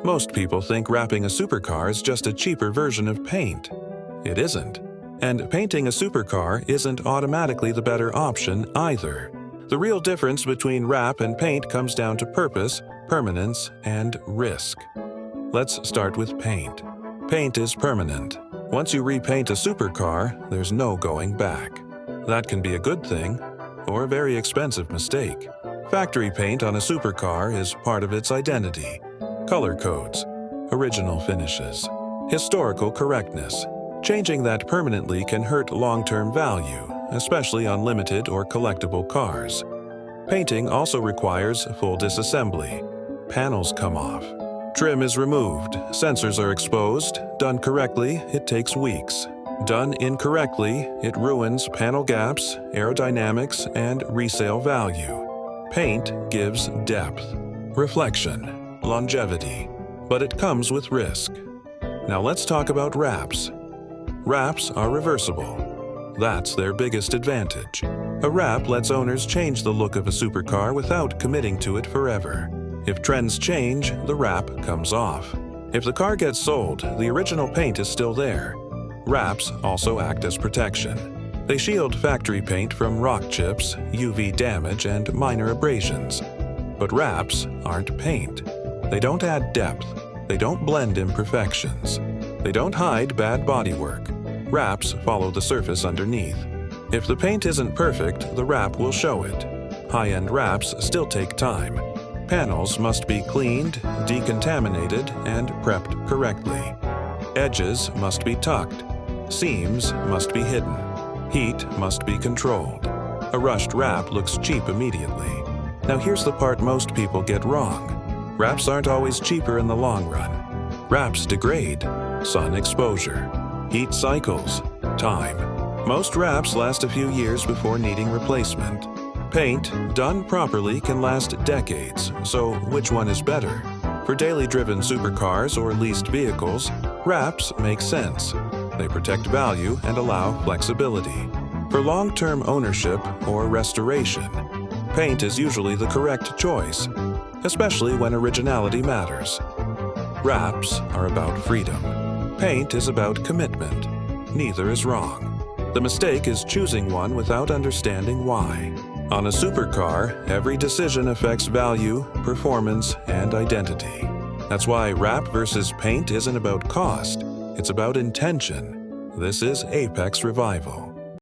Most people think wrapping a supercar is just a cheaper version of paint. It isn't. And painting a supercar isn't automatically the better option either. The real difference between wrap and paint comes down to purpose, permanence, and risk. Let's start with paint. Paint is permanent. Once you repaint a supercar, there's no going back. That can be a good thing, or a very expensive mistake. Factory paint on a supercar is part of its identity. Color codes, original finishes, historical correctness. Changing that permanently can hurt long-term value, especially on limited or collectible cars. Painting also requires full disassembly. Panels come off. Trim is removed, sensors are exposed. Done correctly, it takes weeks. Done incorrectly, it ruins panel gaps, aerodynamics, and resale value. Paint gives depth, reflection, longevity, but it comes with risk. Now let's talk about wraps. Wraps are reversible. That's their biggest advantage. A wrap lets owners change the look of a supercar without committing to it forever. If trends change, the wrap comes off. If the car gets sold, the original paint is still there. Wraps also act as protection. They shield factory paint from rock chips, UV damage, and minor abrasions. But wraps aren't paint. They don't add depth. They don't blend imperfections. They don't hide bad bodywork. Wraps follow the surface underneath. If the paint isn't perfect, the wrap will show it. High-end wraps still take time. Panels must be cleaned, decontaminated, and prepped correctly. Edges must be tucked. Seams must be hidden. Heat must be controlled. A rushed wrap looks cheap immediately. Now here's the part most people get wrong. Wraps aren't always cheaper in the long run. Wraps degrade. Sun exposure, heat cycles, time. Most wraps last a few years before needing replacement. Paint, done properly, can last decades, so which one is better? For daily driven supercars or leased vehicles, wraps make sense. They protect value and allow flexibility. For long-term ownership or restoration, paint is usually the correct choice, especially when originality matters. Wraps are about freedom. Paint is about commitment. Neither is wrong. The mistake is choosing one without understanding why. On a supercar, every decision affects value, performance, and identity. That's why wrap versus paint isn't about cost. It's about intention. This is Apex Revival.